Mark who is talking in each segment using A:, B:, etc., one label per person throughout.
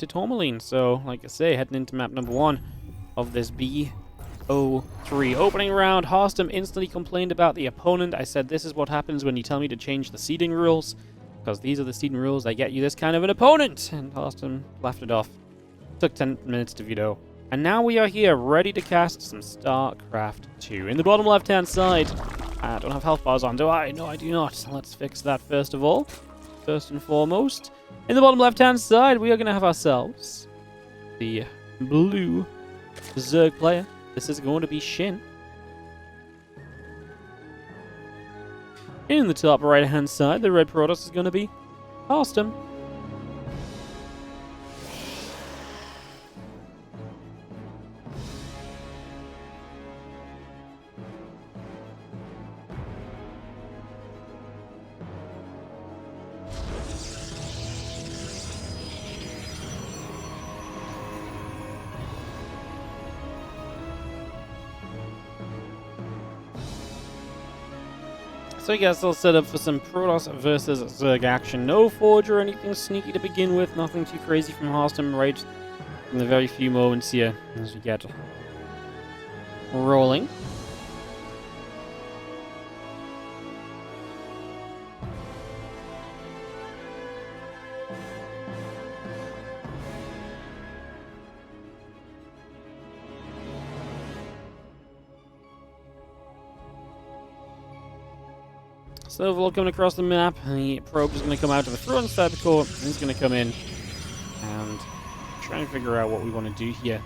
A: into Tourmaline. So, like I say, heading into map number 1 of this BO3 opening round. Harstem instantly complained about the opponent. I said, this is what happens when you tell me to change the seeding rules, because these are the seeding rules that get you this kind of an opponent. And Harstem laughed it off. Took 10 minutes to veto. And now we are here, ready to cast some StarCraft 2. In the bottom left-hand side, I don't have health bars on, do I? No, I do not. Let's fix that first of all. First and foremost. In the bottom left-hand side, we are going to have ourselves the blue Zerg player. This is going to be SHIN. In the top right-hand side, the red Protoss is going to be Harstem. So you guys all set up for some Protoss versus Zerg action. No Forge or anything sneaky to begin with. Nothing too crazy from Harstem right in the very few moments here as we get rolling. So we're coming across the map. The probe is going to come out to the front side of the court. And he's going to come in and try and figure out what we want to do here.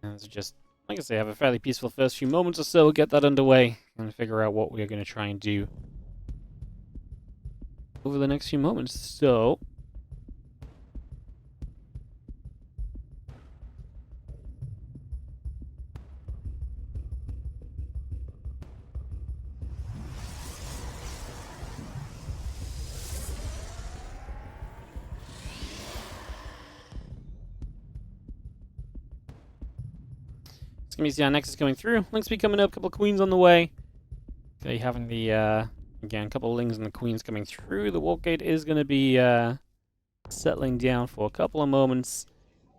A: And just, like I say, have a fairly peaceful first few moments or so. We'll get that underway and figure out what we're going to try and do over the next few moments. So our Nexus coming through. Link speed coming up, couple of queens on the way. Okay, having the, again, a couple of lings and the queens coming through. The walk gate is going to be settling down for a couple of moments.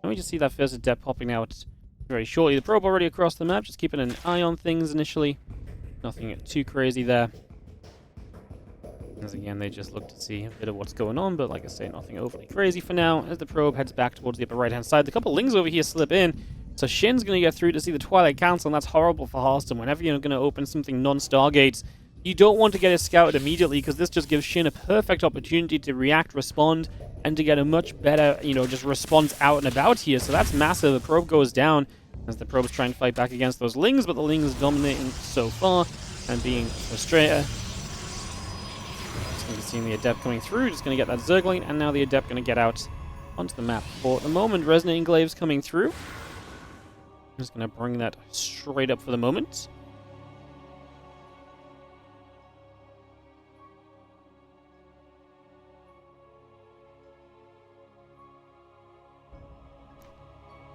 A: And we just see that first adept popping out very shortly. The probe already across the map, just keeping an eye on things initially. Nothing too crazy there. As again, they just look to see a bit of what's going on, but like I say, nothing overly crazy for now. As the probe heads back towards the upper right-hand side, the couple of lings over here slip in. So SHIN's going to get through to see the Twilight Council, and that's horrible for Harstem. Whenever you're going to open something non-Stargates, you don't want to get it scouted immediately, because this just gives SHIN a perfect opportunity to react, respond, and to get a much better, just response out and about here. So that's massive. The probe goes down as the probe's trying to fight back against those lings, but the lings dominating so far and being frustrated. Just going to be seeing the adept coming through, just going to get that Zergling, and now the adept going to get out onto the map. For the moment, Resonating Glaives coming through. I'm just going to bring that straight up for the moment.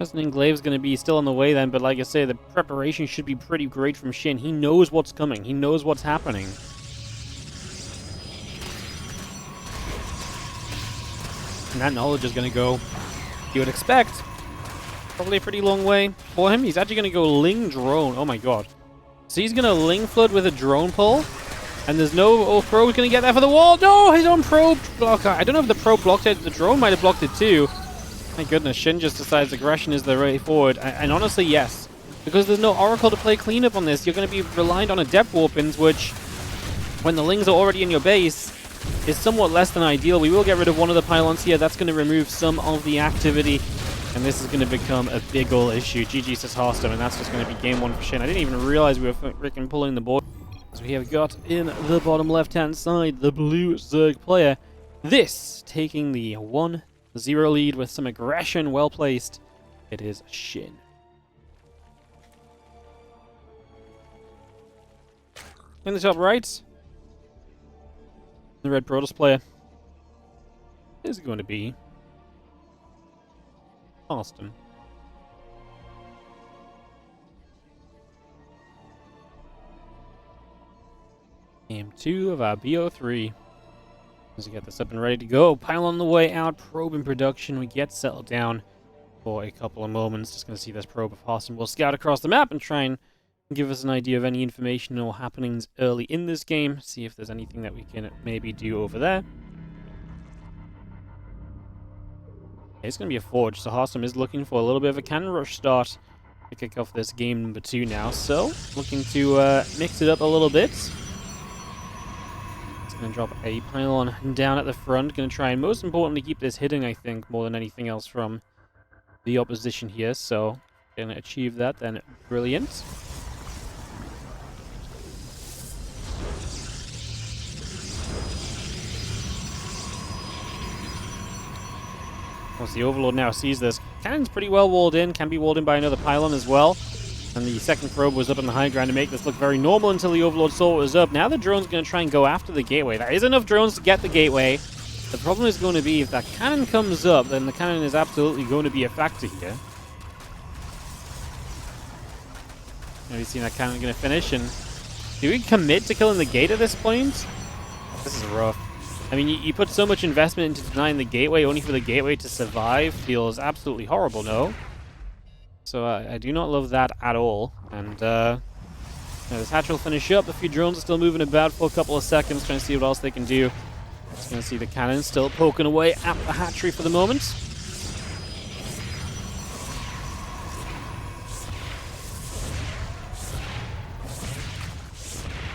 A: Resonating Glaive's going to be still on the way then, but like I say, the preparation should be pretty great from SHIN. He knows what's coming. He knows what's happening. And that knowledge is going to go, you would expect, probably a pretty long way for him. He's actually going to go Ling Drone. Oh my god. So he's going to Ling Flood with a drone pull. And there's no probe going to get there for the wall. No, his own probe blocker. I don't know if the probe blocked it. The drone might have blocked it too. My goodness, SHIN just decides aggression is the way forward. And honestly, yes. Because there's no Oracle to play cleanup on this. You're going to be reliant on Adept Warpins, which, when the Lings are already in your base, is somewhat less than ideal. We will get rid of one of the pylons here. That's going to remove some of the activity. And this is going to become a big ol' issue. GG says Harstem, and that's just going to be game 1 for SHIN. I didn't even realize we were freaking pulling the board. So we have got in the bottom left-hand side the blue Zerg player. This taking the 1-0 lead with some aggression, well placed. It is SHIN. In the top right, the red Protoss player is going to be Harstem. Game 2 of our BO3. As we get this up and ready to go. Pile on the way out. Probe in production. We get settled down for a couple of moments. Just going to see this probe of Harstem. We'll scout across the map and try and give us an idea of any information or happenings early in this game. See if there's anything that we can maybe do over there. It's going to be a forge, so Harstem is looking for a little bit of a cannon rush start to kick off this game number 2 now. So, looking to mix it up a little bit. It's going to drop a pylon down at the front. Going to try and, most importantly, keep this hidden, I think, more than anything else from the opposition here. So, going to achieve that, then brilliant. Once the Overlord now sees this, cannon's pretty well walled in, can be walled in by another pylon as well. And the second probe was up on the high ground to make this look very normal until the Overlord saw what was up. Now the drone's going to try and go after the gateway. There is enough drones to get the gateway. The problem is going to be if that cannon comes up, then the cannon is absolutely going to be a factor here. Have you seen that cannon going to finish? And do we commit to killing the gate at this point? This is rough. I mean, you put so much investment into denying the gateway only for the gateway to survive. Feels absolutely horrible, no? So I do not love that at all. And this hatch will finish up. A few drones are still moving about for a couple of seconds, trying to see what else they can do. Just going to see the cannon still poking away at the hatchery for the moment.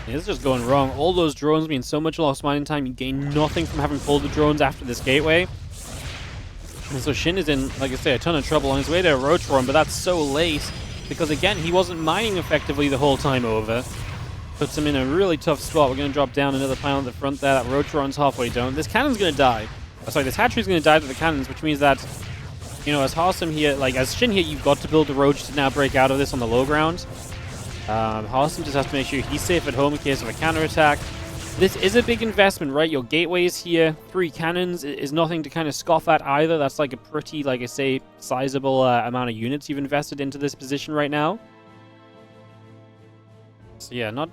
A: It's just going wrong. All those drones mean so much lost mining time. You gain nothing from having pulled the drones after this gateway. And so SHIN is in, like I say, a ton of trouble on his way to a roach run, but that's so late because, again, he wasn't mining effectively the whole time over. Puts him in a really tough spot. We're going to drop down another pylon at the front there. That roach run's halfway down. This cannon's going to die. Sorry, this hatchery's going to die to the cannons, which means that, you know, as Harstem here, like, as SHIN here, you've got to build a roach to now break out of this on the low ground. Harstem just has to make sure he's safe at home in case of a counterattack. This is a big investment, right? Your gateways here, 3 cannons is nothing to kind of scoff at either. That's like a pretty, like I say, sizable amount of units you've invested into this position right now. So yeah, not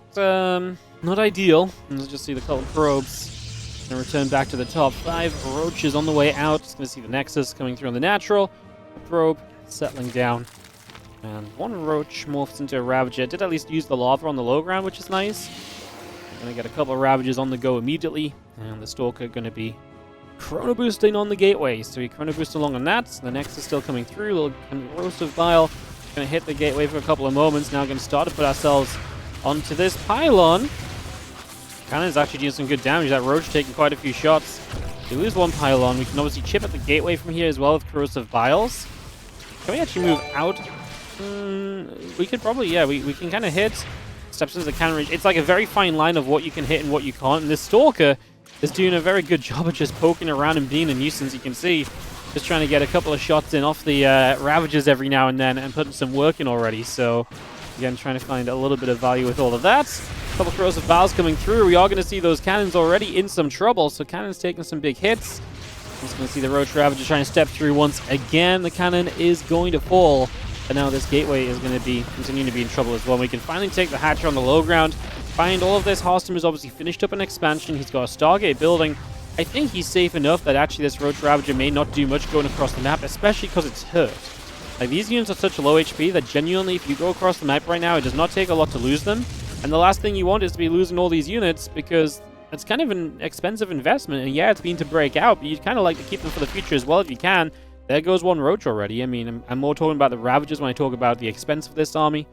A: ideal. Let's just see the couple probes. Gonna return back to the top 5. Roaches on the way out. Just gonna see the Nexus coming through on the natural. The probe settling down. And one roach morphs into a Ravager. Did at least use the lava on the low ground, which is nice. Gonna get a couple of Ravagers on the go immediately. And the Stalker gonna be chrono boosting on the gateway. So he chrono boosts along on that. The Nexus is still coming through. Little corrosive bile. Gonna hit the gateway for a couple of moments. Now gonna start to put ourselves onto this pylon. Cannon's actually doing some good damage. That roach taking quite a few shots. We lose one pylon. We can obviously chip at the gateway from here as well with corrosive biles. Can we actually move out? We could probably, yeah, we can kind of hit. Steps into the cannon range. It's like a very fine line of what you can hit and what you can't. And this Stalker is doing a very good job of just poking around and being a nuisance. You can see, just trying to get a couple of shots in off the Ravagers every now and then and putting some work in already. So, again, trying to find a little bit of value with all of that. A couple of corrosive biles coming through. We are going to see those cannons already in some trouble. So, cannons taking some big hits. Just going to see the Roach Ravager trying to step through once again. The cannon is going to fall. And now this gateway is going to be continuing to be in trouble as well. We can finally take the hatcher on the low ground. Find all of this. Harstem has obviously finished up an expansion. He's got a Stargate building. I think he's safe enough that actually this Roach Ravager may not do much going across the map, especially because it's hurt. Like, these units are such low HP that genuinely, if you go across the map right now, it does not take a lot to lose them. And the last thing you want is to be losing all these units because it's kind of an expensive investment. And yeah, it's been to break out, but you'd kind of like to keep them for the future as well if you can. There goes one Roach already. I mean, I'm more talking about the Ravagers when I talk about the expense of this army.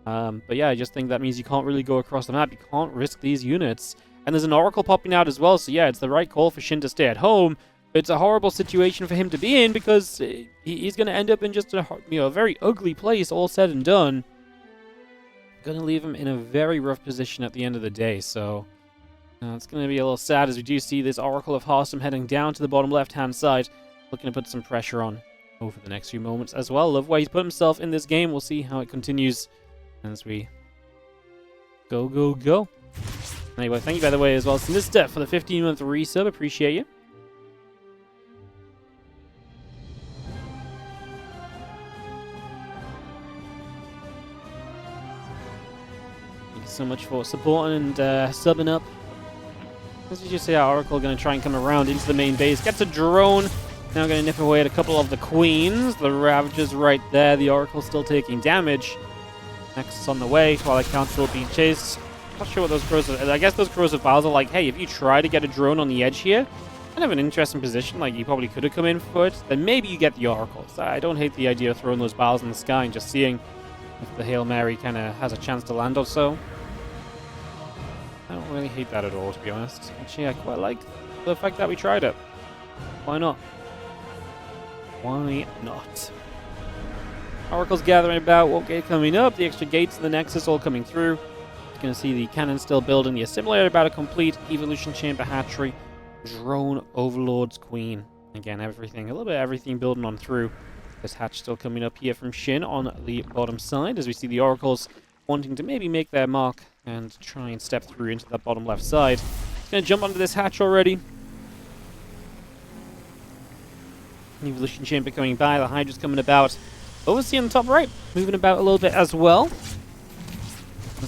A: But yeah, I just think that means you can't really go across the map. You can't risk these units. And there's an Oracle popping out as well, so yeah, it's the right call for SHIN to stay at home. But it's a horrible situation for him to be in because he's going to end up in just a very ugly place, all said and done. Going to leave him in a very rough position at the end of the day, so it's going to be a little sad as we do see this Oracle of Harstem heading down to the bottom left-hand side. Looking to put some pressure on over the next few moments as well. Love where he's put himself in this game. We'll see how it continues as we go. Anyway, thank you, by the way, as well, Sinister, for the 15-month resub. Appreciate you. Thank you so much for supporting and subbing up As you just see, our Oracle going to try and come around into the main base. Gets a drone. Now going to nip away at a couple of the queens. The Ravagers right there. The Oracle still taking damage. Nexus on the way. Twilight Count still being chased. Not sure what those crows are. I guess those crows of Files are like, hey, if you try to get a drone on the edge here, kind of an interesting position, like you probably could have come in for it, then maybe you get the Oracle. So I don't hate the idea of throwing those bars in the sky and just seeing if the Hail Mary kind of has a chance to land or so. I don't really hate that at all, to be honest. Actually, I quite like the fact that we tried it. Why not? Why not? Oracle's gathering about. What gate coming up? The extra gates and the Nexus all coming through. You're going to see the cannon still building. The assimilator about to complete. Evolution Chamber hatchery. Drone Overlord's Queen. Again, everything. A little bit of everything building on through. This hatch still coming up here from SHIN on the bottom side. As we see the Oracles wanting to maybe make their mark and try and step through into that bottom left side. Going to jump onto this hatch already. Evolution Chamber coming by. The Hydra's coming about. Overseer on the top right. Moving about a little bit as well.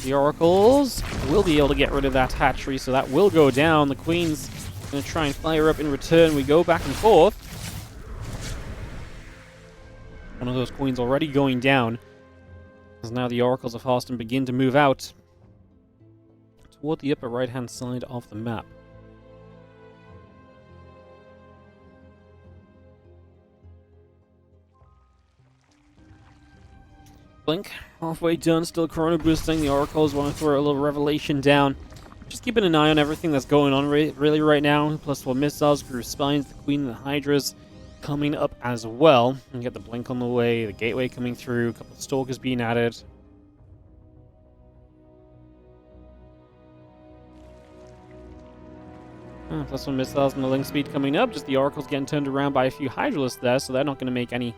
A: The Oracles will be able to get rid of that hatchery, so that will go down. The Queen's going to try and fire up in return. We go back and forth. One of those Queens already going down. As now the Oracles of Harstem begin to move out toward the upper right-hand side of the map. Blink, halfway done, still Chrono boosting. The Oracles want to throw a little Revelation down. Just keeping an eye on everything that's going on really right now. +4 missiles, Groove Spines, the Queen and the Hydras coming up as well. And get the Blink on the way, the Gateway coming through, a couple of Stalkers being added. +1 missiles and the Link Speed coming up. Just the Oracles getting turned around by a few Hydralisks there, so they're not going to make any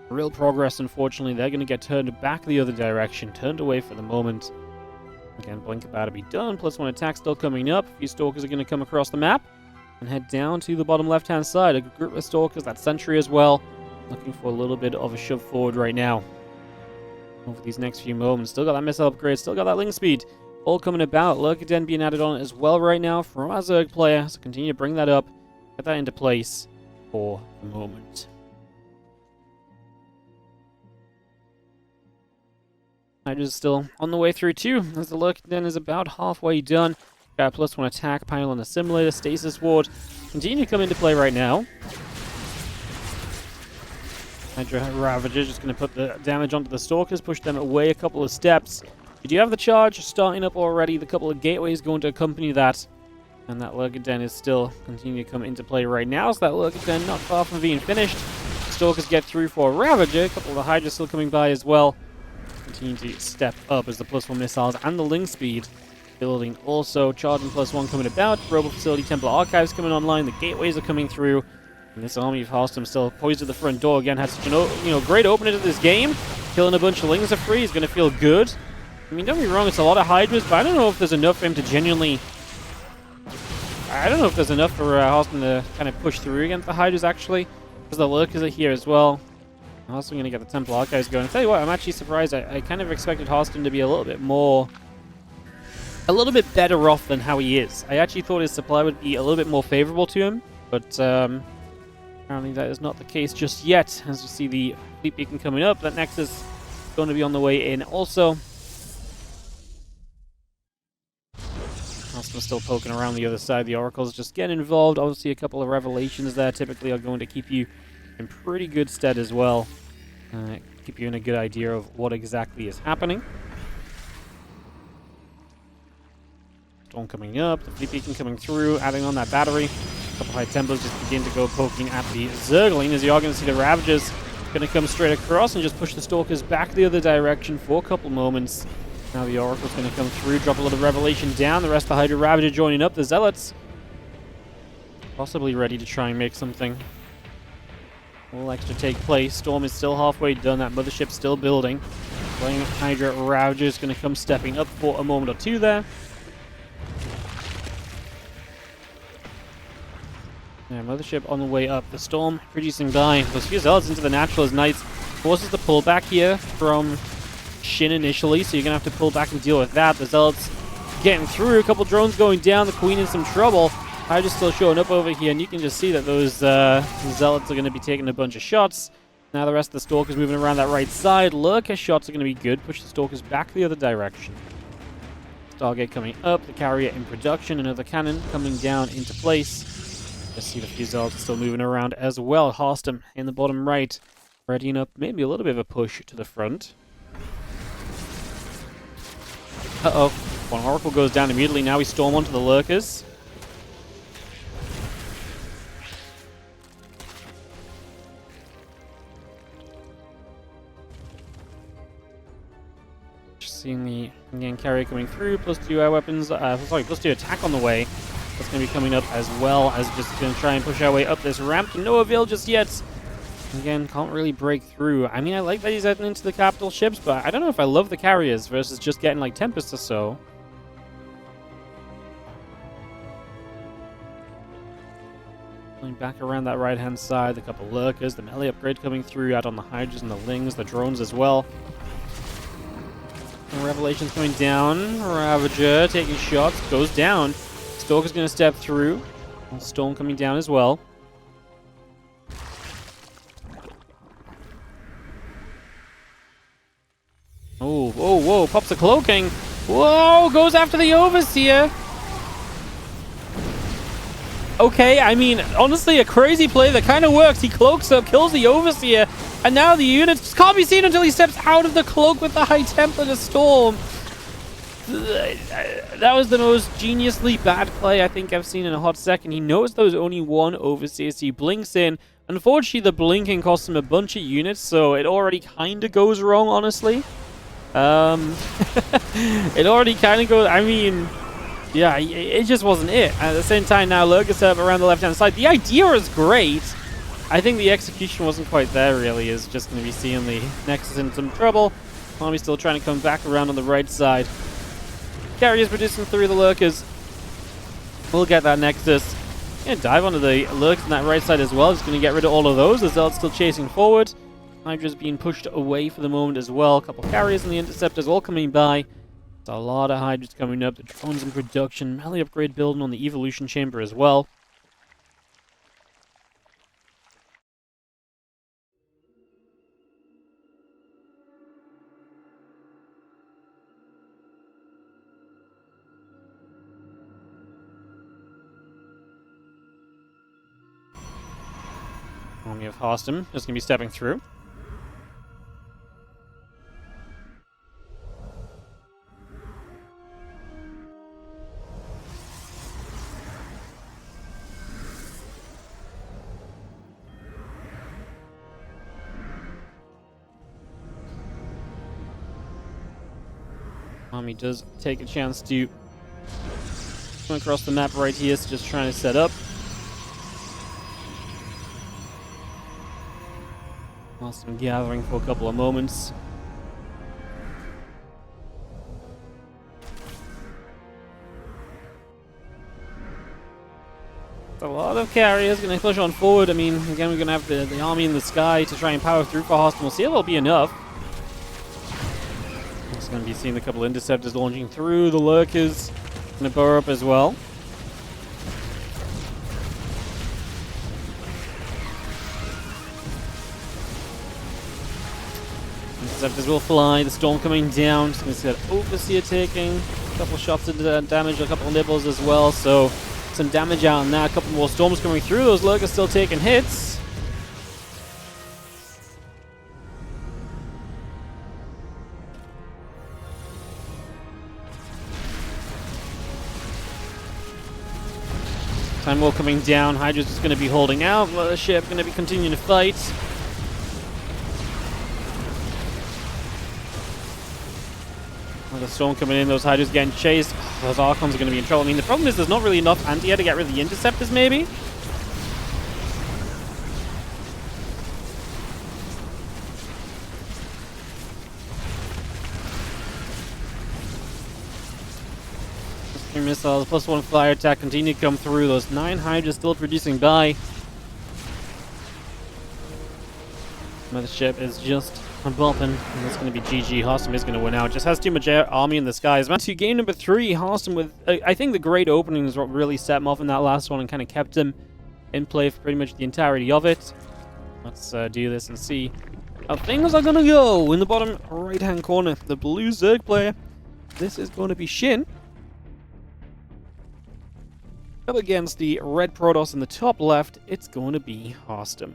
A: real progress, unfortunately. They're going to get turned back the other direction, turned away for the moment. Again, Blink about to be done. +1 attack still coming up. A few Stalkers are going to come across the map and head down to the bottom left-hand side. A group of Stalkers, that Sentry as well. Looking for a little bit of a shove forward right now. Over these next few moments. Still got that missile upgrade, still got that Link Speed. All coming about. Lurkiden being added on as well right now from our Zerg player. So continue to bring that up. Get that into place for the moment. Hydra's still on the way through too, as the Lurkiden is about halfway done. Got a +1 attack, pile on the Assimilator, Stasis Ward. Continue to come into play right now. Hydra Ravager just going to put the damage onto the Stalkers, push them away a couple of steps. We do have the charge starting up already, the couple of gateways going to accompany that. And that Lurkiden is still continuing to come into play right now, so that Lurkiden not far from being finished. Stalkers get through for Ravager, a couple of the Hydras still coming by as well. Continue to step up as the +1 missiles and the Link Speed building also. Charging +1 coming about. Robo Facility, Templar Archives coming online. The gateways are coming through. And this army of Harstem still poised at the front door. Again, had such an great opener to this game. Killing a bunch of Lings for free is going to feel good. I mean, don't be wrong, it's a lot of Hydras, but I don't know if there's enough for him to genuinely... I don't know if there's enough for Harstem to kind of push through against the Hydras, actually. Because the Lurkers are here as well. I'm also going to get the Templar Archives going. I'll tell you what, I'm actually surprised. I kind of expected Harstem to be a little bit better off than how he is. I actually thought his supply would be a little bit more favorable to him, but apparently that is not the case just yet. As you see the Fleet Beacon coming up, that Nexus is going to be on the way in also. Harstem still poking around the other side. The Oracles just getting involved. Obviously, a couple of Revelations there typically are going to keep you in pretty good stead as well. Keep you in a good idea of what exactly is happening. Storm coming up, the Fleet Beacon coming through, adding on that battery. A couple High Templars just begin to go poking at the Zergling, as you are going to see the Ravagers going to come straight across and just push the Stalkers back the other direction for a couple moments. Now the Oracle's going to come through, drop a little Revelation down. The rest of the Hydra Ravager joining up. The Zealots possibly ready to try and make something. A little extra take place. Storm is still halfway done. That Mothership's still building. Playing Hydra Ravager is going to come stepping up for a moment or two there. Yeah, Mothership on the way up. The Storm reducing by. Those few Zealots into the natural as Knights forces the pullback here from SHIN initially, so you're going to have to pull back and deal with that. The Zealots getting through. A couple drones going down. The Queen in some trouble. Hydra's still showing up over here, and you can just see that those Zealots are going to be taking a bunch of shots. Now the rest of the Stalkers moving around that right side. Lurker shots are going to be good. Push the Stalkers back the other direction. Stargate coming up. The carrier in production. Another cannon coming down into place. Just see the few Zealots still moving around as well. Harstem in the bottom right. Readying up maybe a little bit of a push to the front. Uh-oh. One Oracle goes down immediately. Now we storm onto the Lurkers. Seeing the Indian carrier coming through, +2 air weapons, +2 attack on the way. That's going to be coming up as well as just going to try and push our way up this ramp. No avail just yet. Again, can't really break through. I mean, I like that he's heading into the capital ships, but I don't know if I love the carriers versus just getting like Tempest or so. Going back around that right-hand side, a couple Lurkers, the melee upgrade coming through, add on the Hydras and the Lings, the drones as well. And Revelation's coming down. Ravager taking shots. Goes down. Stalker's going to step through. Storm coming down as well. Oh, whoa, whoa. Pops a cloaking. Whoa, goes after the Overseer. Okay, I mean, honestly, a crazy play that kind of works. He cloaks up, kills the Overseer, and now the units can't be seen until he steps out of the cloak with the High Templar to storm. That was the most geniusly bad play I think I've seen in a hot second. He knows there was only one Overseer, so he blinks in. Unfortunately, the blinking costs him a bunch of units, so it already kind of goes wrong, honestly. It already kind of goes... I mean... yeah, it just wasn't it. At the same time, now Lurker set up around the left-hand side. The idea is great. I think the execution wasn't quite there, really. Is just going to be seeing the Nexus in some trouble. Army still trying to come back around on the right side. Carriers producing through the Lurkers. We'll get that Nexus. Gonna dive onto the Lurkers on that right side as well. Just going to get rid of all of those. The Zealot's still chasing forward. Hydra's being pushed away for the moment as well. A couple carriers and the Interceptors all coming by. A lot of Hydras coming up, the drones in production, melee upgrade building on the evolution chamber as well. Army of Harstem just going to be stepping through. Army does take a chance to come across the map right here, so just trying to set up. Whilst I'm gathering for a couple of moments. A lot of carriers going to push on forward. I mean, again, we're going to have the army in the sky to try and power through for Harstem. We'll see if it'll be enough. Just going to be seeing a couple Interceptors launching through. The Lurkers going to burrow up as well. Interceptors will fly. The Storm coming down. Just going to see that Overseer taking a couple shots into damage, a couple nibbles as well. So some damage out on that. A couple more Storms coming through. Those Lurkers still taking hits. Time War coming down. Hydra's just going to be holding out. Mothership going to be continuing to fight. The Storm coming in. Those Hydras getting chased. Those Archons are going to be in trouble. I mean, the problem is there's not really enough anti-air to get rid of the Interceptors, maybe. Missiles, +1 flyer attack continue to come through. Those 9 Hydras still producing by. Mothership is just I'm bumping, and it's going to be GG. Harstem is going to win out. Just has too much army in the skies. Man, to game number 3, Harstem with, I think the great opening is what really set him off in that last one and kind of kept him in play for pretty much the entirety of it. Let's do this and see how things are going to go. In the bottom right-hand corner, the blue Zerg player. This is going to be SHIN. Up against the red Protoss in the top left, it's going to be Harstem.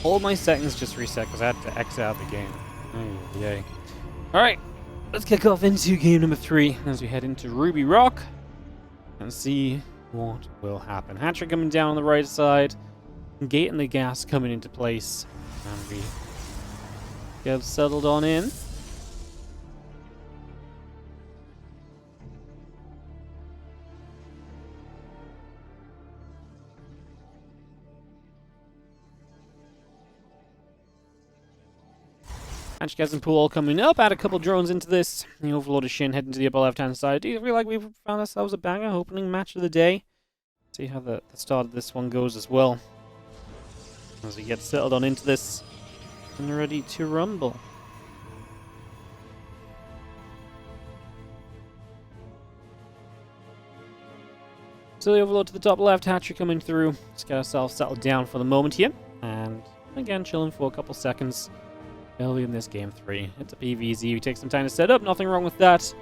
A: All my settings just reset because I had to exit out the game. Oh, yay. Alright, let's kick off into game number 3 as we head into Ruby Rock and see what will happen. Hatchery coming down on the right side, gate and the gas coming into place, and we get settled on in. Gas and pool all coming up. Add a couple drones into this. The Overlord of SHIN heading to the upper left-hand side. Do you feel like we've found ourselves a banger opening match of the day? See how the start of this one goes as well. As we get settled on into this and ready to rumble. So the Overlord to the top left, hatchery coming through. Let's get ourselves settled down for the moment here. And again, chilling for a couple seconds. Early in this game 3. It's a PvZ. We take some time to set up. Nothing wrong with that.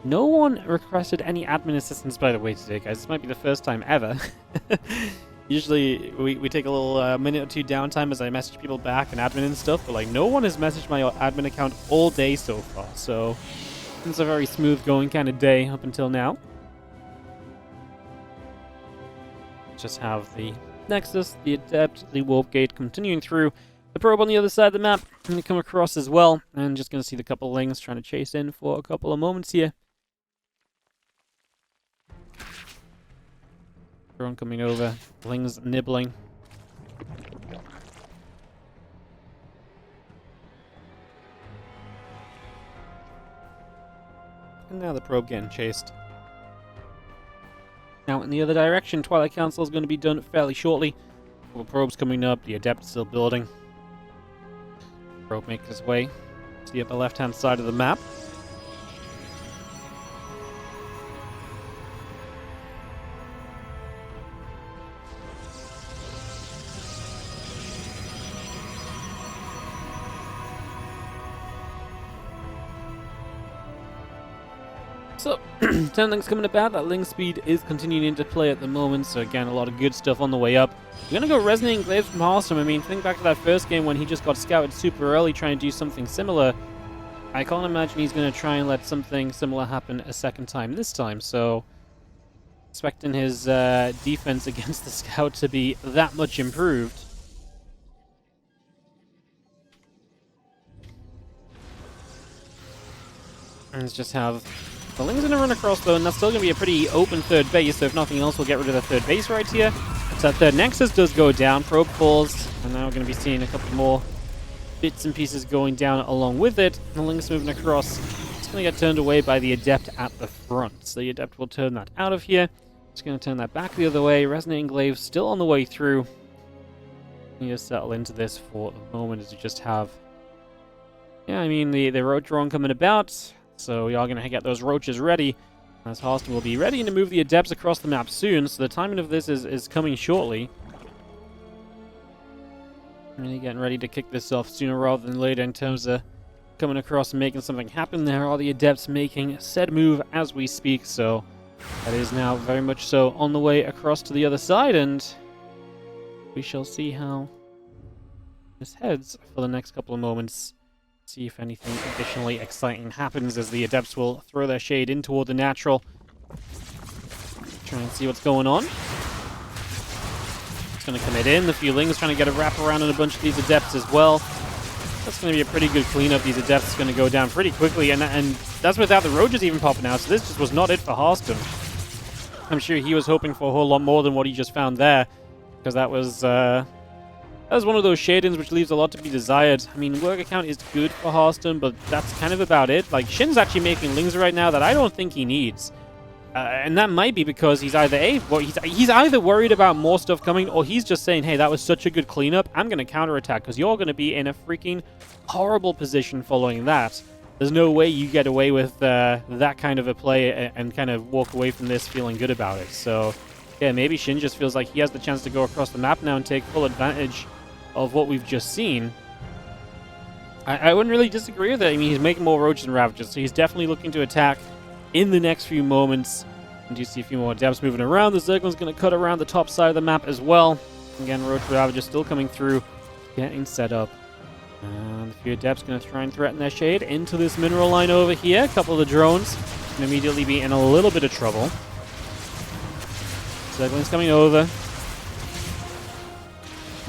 A: No one requested any admin assistance, by the way, today, guys. This might be the first time ever. Usually, we take a little minute or two downtime as I message people back and admin and stuff, but like, no one has messaged my admin account all day so far, so it's a very smooth going kind of day up until now. Just have the Nexus, the Adept, the Warp Gate continuing through. The probe on the other side of the map going to come across as well, and just going to see the couple of Lings trying to chase in for a couple of moments here. Drone coming over, Lings nibbling. And now the probe getting chased. Now in the other direction, Twilight Council is going to be done fairly shortly. The probe's coming up, the Adept still building. Probe makes his way to the upper left-hand side of the map. So, 10 Lings coming about. That Ling speed is continuing into play at the moment, so again, a lot of good stuff on the way up. We're going to go Resonating Glaives from Harstem. I mean, think back to that first game when he just got scouted super early trying to do something similar. I can't imagine he's going to try and let something similar happen a second time this time, so expecting his defense against the scout to be that much improved. And let's just have the Ling's going to run across though, and that's still going to be a pretty open third base, so if nothing else, we'll get rid of the third base right here. So that third Nexus does go down, probe falls, and now we're going to be seeing a couple more bits and pieces going down along with it. The Ling's moving across. It's going to get turned away by the Adept at the front. So the Adept will turn that out of here. It's going to turn that back the other way. Resonating Glaive still on the way through. Need to settle into this for the moment as we just have... Yeah, I mean, the roach drone coming about. So we are going to get those roaches ready. As Harstem will be ready to move the Adepts across the map soon, so the timing of this is coming shortly. Really getting ready to kick this off sooner rather than later in terms of coming across and making something happen. There are the Adepts making said move as we speak, so that is now very much so on the way across to the other side, and we shall see how this heads for the next couple of moments. See if anything additionally exciting happens as the Adepts will throw their shade in toward the natural. Try and see what's going on. It's going to commit in. The few Lings trying to get a wrap around on a bunch of these Adepts as well. That's going to be a pretty good cleanup. These Adepts are going to go down pretty quickly, and that's without the Roaches even popping out, so this just was not it for Harstem. I'm sure he was hoping for a whole lot more than what he just found there, because that was one of those shadings which leaves a lot to be desired. I mean, work account is good for Harstem, but that's kind of about it. Like, Shin's actually making lings right now that I don't think he needs. And that might be because he's either he's either worried about more stuff coming, or he's just saying, hey, that was such a good cleanup, I'm going to counterattack, because you're going to be in a freaking horrible position following that. There's no way you get away with that kind of a play and kind of walk away from this feeling good about it. So, yeah, maybe Shin just feels like he has the chance to go across the map now and take full advantage of what we've just seen. I wouldn't really disagree with it. I mean, he's making more Roaches and Ravagers, so he's definitely looking to attack in the next few moments. And you see a few more depths moving around. The Zergling's going to cut around the top side of the map as well. Again, Roach Ravagers still coming through, getting set up. And the few Adepts going to try and threaten their shade into this mineral line over here. A couple of the drones can immediately be in a little bit of trouble. Zergling's coming over.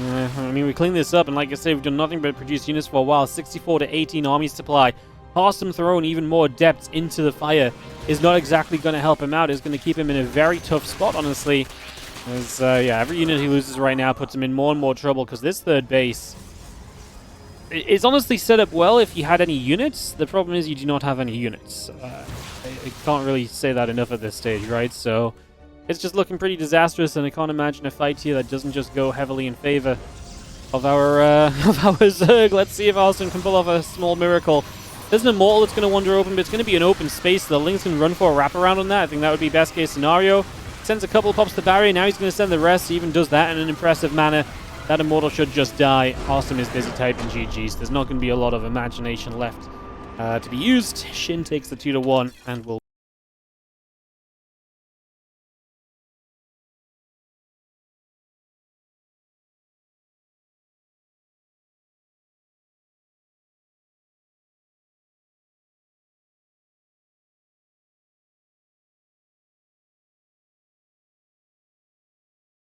A: I mean, we clean this up, and like I said, we've done nothing but produce units for a while. 64 to 18 army supply. Harstem throwing even more Adepts into the fire is not exactly going to help him out. It's going to keep him in a very tough spot, honestly. As, yeah, every unit he loses right now puts him in more and more trouble, because this third base is honestly set up well if you had any units. The problem is you do not have any units. I can't really say that enough at this stage, right? So it's just looking pretty disastrous, and I can't imagine a fight here that doesn't just go heavily in favor of our Zerg. Let's see if Harstem can pull off a small miracle. There's an Immortal that's going to wander open, but it's going to be an open space. The Lings can run for a wraparound on that. I think that would be best case scenario. Sends a couple of pops to barrier. Now he's going to send the rest. He even does that in an impressive manner. That Immortal should just die. Harstem is busy typing GGs. There's not going to be a lot of imagination left to be used. Shin takes the 2-1 and will